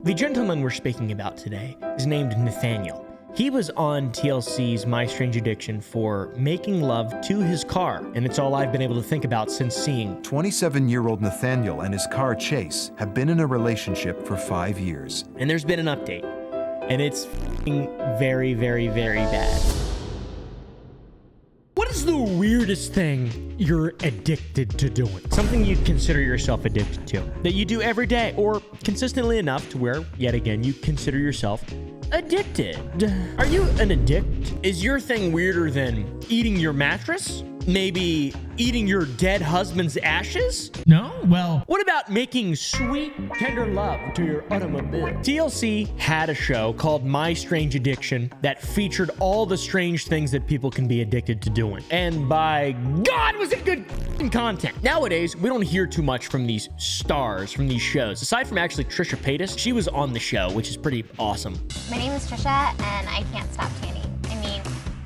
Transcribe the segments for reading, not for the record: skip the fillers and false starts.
The gentleman we're speaking about today is named Nathaniel. He was on TLC's My Strange Addiction for making love to his car, and it's all I've been able to think about since seeing. 27-year-old Nathaniel and his car Chase have been in a relationship for 5 years. And there's been an update, and it's very, very, very bad. What is the weirdest thing you're addicted to doing? Something you'd consider yourself addicted to, that you do every day, or consistently enough to where, yet again, you consider yourself addicted. Are you an addict? Is your thing weirder than eating your mattress? Maybe eating your dead husband's ashes? No? Well, what about making sweet, tender love to your automobile? TLC had a show called My Strange Addiction that featured all the strange things that people can be addicted to doing. And by God, was it good content. Nowadays, we don't hear too much from these stars, from these shows. Aside from actually Trisha Paytas, she was on the show, which is pretty awesome. My name is Trisha, and I can't stop tanning. I mean,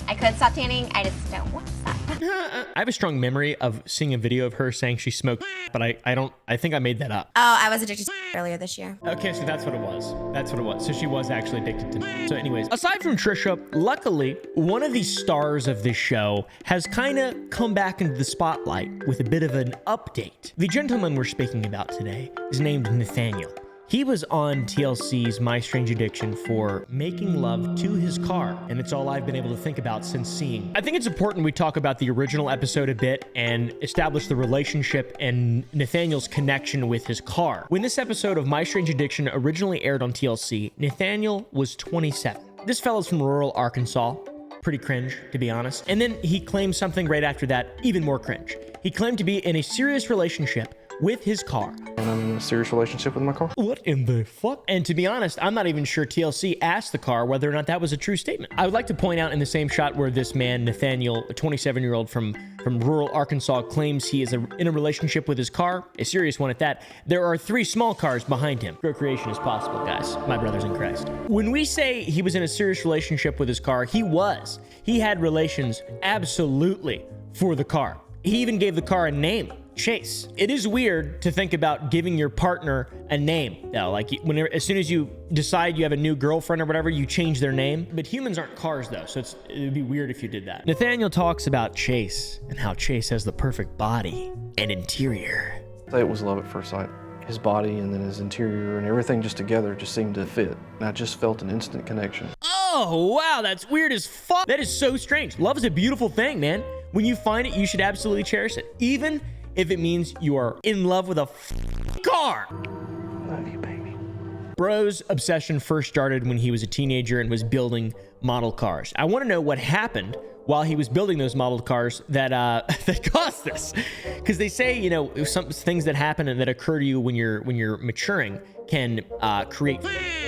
I could stop tanning, I just don't want to stop. I have a strong memory of seeing a video of her saying she smoked, but I think I made that up. Oh, I was addicted to earlier this year. Okay, so that's what it was. That's what it was. So she was actually addicted to. So anyways, aside from Trisha, luckily, one of the stars of this show has kind of come back into the spotlight with a bit of an update. The gentleman we're speaking about today is named Nathaniel. He was on TLC's My Strange Addiction for making love to his car, and it's all I've been able to think about since seeing. I think it's important we talk about the original episode a bit and establish the relationship and Nathaniel's connection with his car. When this episode of My Strange Addiction originally aired on TLC, Nathaniel was 27. This fella's from rural Arkansas. Pretty cringe, to be honest. And then he claimed something right after that, even more cringe. He claimed to be in a serious relationship with his car. And I'm in a serious relationship with my car. What in the fuck? And to be honest, I'm not even sure TLC asked the car whether or not that was a true statement. I would like to point out in the same shot where this man, Nathaniel, a 27-year-old from rural Arkansas, claims he is in a relationship with his car, a serious one at that, there are 3 small cars behind him. Procreation is possible, guys, my brothers in Christ. When we say he was in a serious relationship with his car, he was. He had relations absolutely for the car. He even gave the car a name. Chase. It is weird to think about giving your partner a name, though. Like, as soon as you decide you have a new girlfriend or whatever, you change their name. But humans aren't cars, though, so it would be weird if you did that. Nathaniel talks about Chase and how Chase has the perfect body and interior. It was love at first sight. His body and then his interior and everything just together just seemed to fit. And I just felt an instant connection. Oh, wow, that's weird as fuck. That is so strange. Love is a beautiful thing, man. When you find it, you should absolutely cherish it. Even if it means you are in love with a car. Love you, baby. Bro's obsession first started when he was a teenager and was building model cars. I want to know what happened while he was building those model cars that that caused this. Because they say, you know, some things that happen and that occur to you when you're maturing can create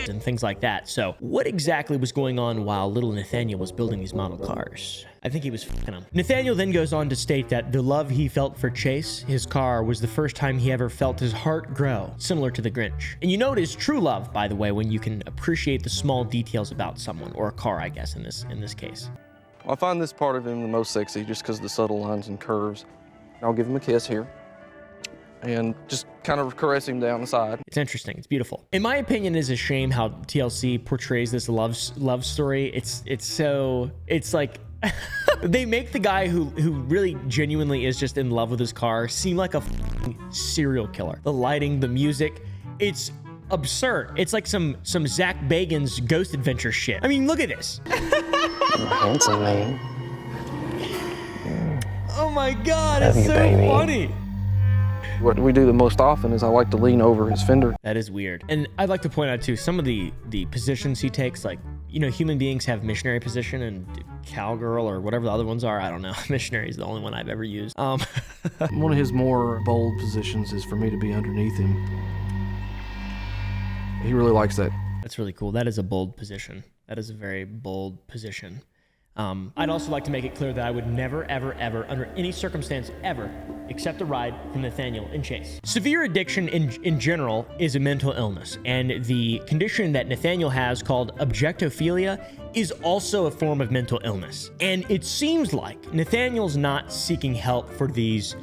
and things like that. So what exactly was going on while little Nathaniel was building these model cars? I think he was f***ing them. Nathaniel then goes on to state that the love he felt for Chase, his car, was the first time he ever felt his heart grow, similar to the Grinch. And you know it is true love, by the way, when you can appreciate the small details about someone, or a car, I guess, in this case. I find this part of him the most sexy just because of the subtle lines and curves. I'll give him a kiss here and just kind of caress him down the side. It's interesting. It's beautiful. In my opinion, it's a shame how TLC portrays this love story. It's like they make the guy who really genuinely is just in love with his car seem like a serial killer. The lighting, the music, it's absurd. It's like some Zach Bagans Ghost Adventure shit. I mean, look at this. Handsome man. Oh my God, Love it's you, so baby. funny. What we do the most often is I like to lean over his fender. That is weird. And I'd like to point out too, some of the positions he takes, like, you know, human beings have missionary position and cowgirl or whatever the other ones are. I don't know. Missionary is the only one I've ever used. One of his more bold positions is for me to be underneath him. He really likes that. That's really cool. That is a bold position. That is a very bold position. I'd also like to make it clear that I would never, ever, ever, under any circumstance, ever accept a ride from Nathaniel and Chase. Severe addiction in general is a mental illness, and the condition that Nathaniel has called objectophilia is also a form of mental illness. And it seems like Nathaniel's not seeking help for these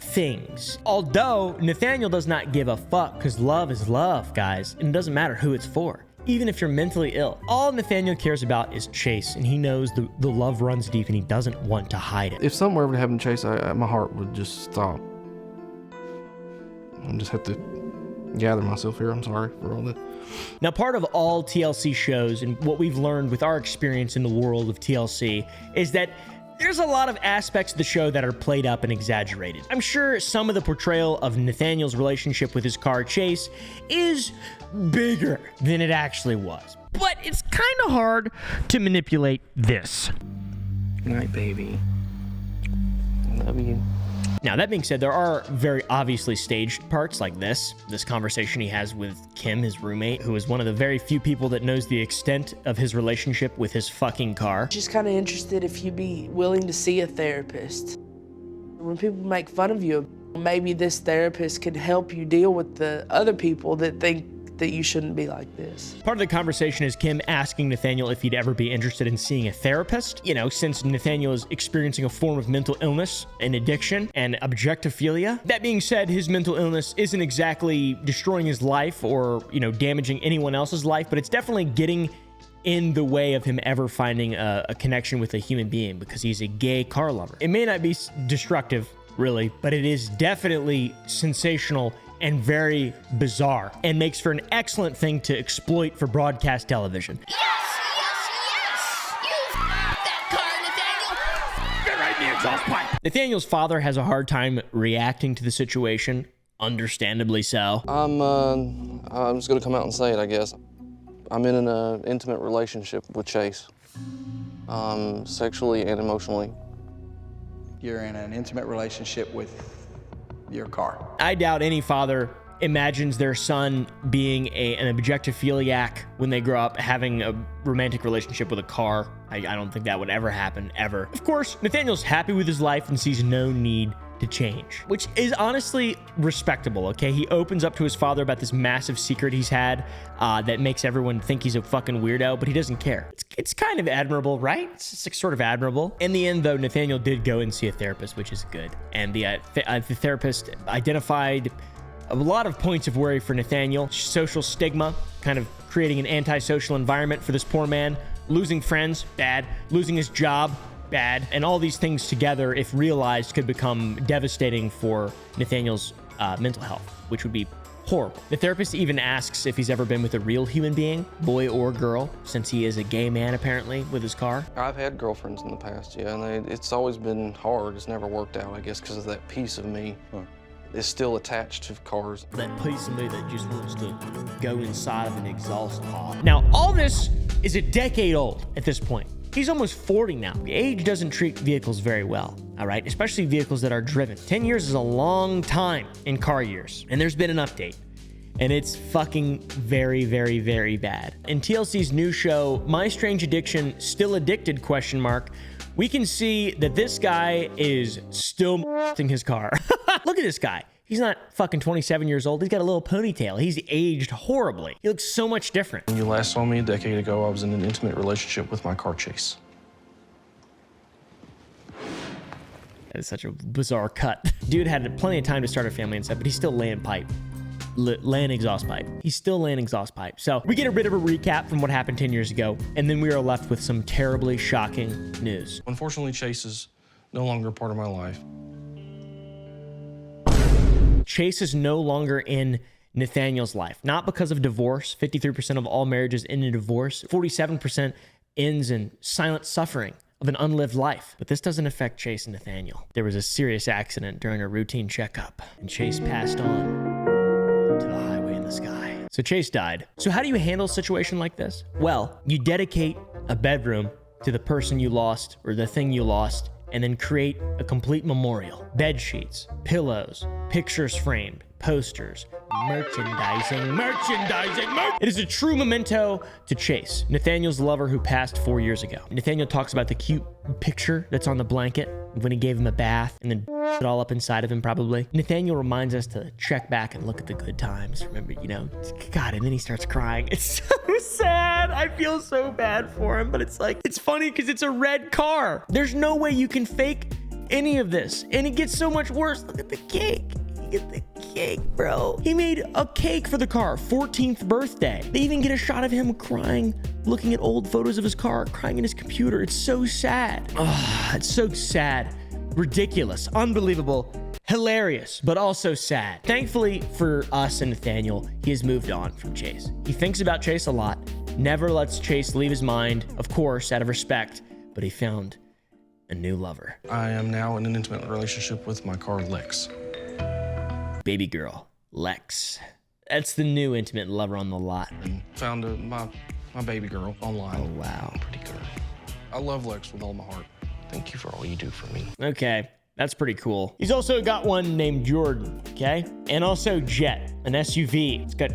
things. Although Nathaniel does not give a fuck, because love is love, guys, and it doesn't matter who it's for. Even if you're mentally ill, all Nathaniel cares about is Chase, and he knows the love runs deep and he doesn't want to hide it. If something were ever to happen to Chase, my heart would just stop. I just have to gather myself here. I'm sorry for all that. Now, part of all TLC shows and what we've learned with our experience in the world of TLC is that there's a lot of aspects of the show that are played up and exaggerated. I'm sure some of the portrayal of Nathaniel's relationship with his car Chase is bigger than it actually was. But it's kind of hard to manipulate this. Good night, baby. Love you. Now, that being said, there are very obviously staged parts like this conversation he has with Kim, his roommate, who is one of the very few people that knows the extent of his relationship with his fucking car. Just kind of interested if you'd be willing to see a therapist. When people make fun of you, maybe this therapist could help you deal with the other people that think that you shouldn't be like this. Part of the conversation is Kim asking Nathaniel if he'd ever be interested in seeing a therapist. You know, since Nathaniel is experiencing a form of mental illness and addiction and objectophilia. That being said, his mental illness isn't exactly destroying his life or, you know, damaging anyone else's life, but it's definitely getting in the way of him ever finding a connection with a human being because he's a gay car lover. It may not be destructive, really, but it is definitely sensational and very bizarre, and makes for an excellent thing to exploit for broadcast television. Yes! You that car, Nathaniel! Get right in the exhaust pipe! Nathaniel's father has a hard time reacting to the situation, understandably so. I'm just gonna come out and say it, I guess. I'm in an intimate relationship with Chase, sexually and emotionally. You're in an intimate relationship with your car. I doubt any father imagines their son being an objectophiliac when they grow up, having a romantic relationship with a car. I don't think that would ever happen, ever. Of course, Nathaniel's happy with his life and sees no need to change, which is honestly respectable, okay? He opens up to his father about this massive secret he's had that makes everyone think he's a fucking weirdo, but he doesn't care. It's kind of admirable, right? It's like sort of admirable. In the end, though, Nathaniel did go and see a therapist, which is good. And the therapist identified a lot of points of worry for Nathaniel. Social stigma, kind of creating an antisocial environment for this poor man. Losing friends, bad. Losing his job, bad. And all these things together, if realized, could become devastating for Nathaniel's mental health, which would be horrible. The therapist even asks if he's ever been with a real human being, boy or girl, since he is a gay man apparently with his car. I've had girlfriends in the past, yeah, and it's always been hard. It's never worked out, I guess, because of that piece of me is still attached to cars. That piece of me that just wants to go inside of an exhaust pod. Now, all this is a decade old at this point. He's almost 40 now. Age doesn't treat vehicles very well, all right? Especially vehicles that are driven. 10 years is a long time in car years. And there's been an update. And it's fucking very, very, very bad. In TLC's new show, My Strange Addiction, Still Addicted, ? We can see that this guy is still his car. Look at this guy. He's not fucking 27 years old. He's got a little ponytail. He's aged horribly. He looks so much different. When you last saw me a decade ago, I was in an intimate relationship with my car Chase. That is such a bizarre cut. Dude had plenty of time to start a family and stuff, but he's still laying pipe. Laying exhaust pipe. He's still laying exhaust pipe. So we get a bit of a recap from what happened 10 years ago, and then we are left with some terribly shocking news. Unfortunately, Chase is no longer a part of my life. Chase is no longer in Nathaniel's life, not because of divorce. 53% of all marriages end in divorce. 47% ends in silent suffering of an unlived life. But this doesn't affect Chase and Nathaniel. There was a serious accident during a routine checkup, and Chase passed on to the highway in the sky. So Chase died. So how do you handle a situation like this? Well, you dedicate a bedroom to the person you lost or the thing you lost, and then create a complete memorial. Bed sheets, pillows, pictures framed, posters, merchandising. It is a true memento to Chase, Nathaniel's lover who passed 4 years ago. Nathaniel talks about the cute picture that's on the blanket when he gave him a bath and then it all up inside of him probably. Nathaniel reminds us to check back and look at the good times. Remember, God, and then he starts crying. It's so sad. I feel so bad for him, but it's funny because it's a red car. There's no way you can fake any of this. And it gets so much worse. Look at the cake. Look at the cake, bro. He made a cake for the car, 14th birthday. They even get a shot of him crying, looking at old photos of his car, crying in his computer. It's so sad. It's so sad. Ridiculous. Unbelievable. Hilarious, but also sad. Thankfully for us and Nathaniel, he has moved on from Chase. He thinks about Chase a lot, never lets Chase leave his mind, of course, out of respect, but he found a new lover. I am now in an intimate relationship with my car, Lex. Baby girl, Lex. That's the new intimate lover on the lot. Found my baby girl online. Oh, wow. Pretty girl. I love Lex with all my heart. Thank you for all you do for me. Okay, that's pretty cool. He's also got one named Jordan, okay? And also Jet, an SUV. It's got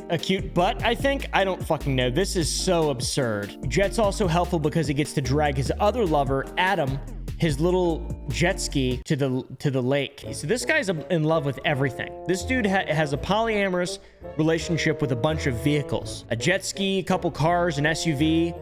a cute butt, I think. I don't fucking know. This is so absurd. Jet's also helpful because he gets to drag his other lover, Adam, his little jet ski to the lake. So this guy's in love with everything. This dude has a polyamorous relationship with a bunch of vehicles. A jet ski, a couple cars, an SUV.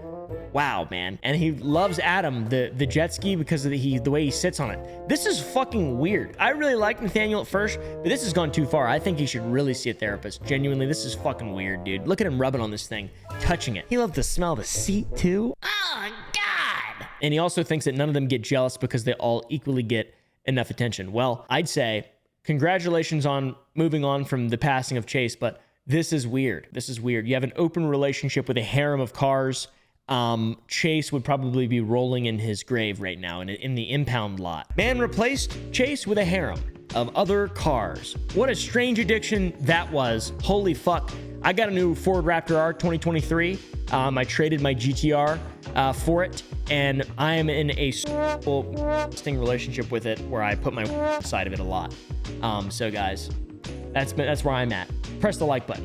Wow, man. And he loves Adam, the jet ski, because of the way he sits on it. This is fucking weird. I really liked Nathaniel at first, but this has gone too far. I think he should really see a therapist. Genuinely, this is fucking weird, dude. Look at him rubbing on this thing, touching it. He loved to smell the seat, too. Oh, God. And he also thinks that none of them get jealous because they all equally get enough attention. Well, I'd say congratulations on moving on from the passing of Chase, but this is weird. This is weird. You have an open relationship with a harem of cars. Chase would probably be rolling in his grave right now in the impound lot. Man replaced Chase with a harem of other cars. What a strange addiction that was. Holy fuck. I got a new Ford Raptor R 2023. I traded my GTR for it, and I am in a sting relationship with it where I put my side of it a lot. So guys, that's where I'm at. Press the like button.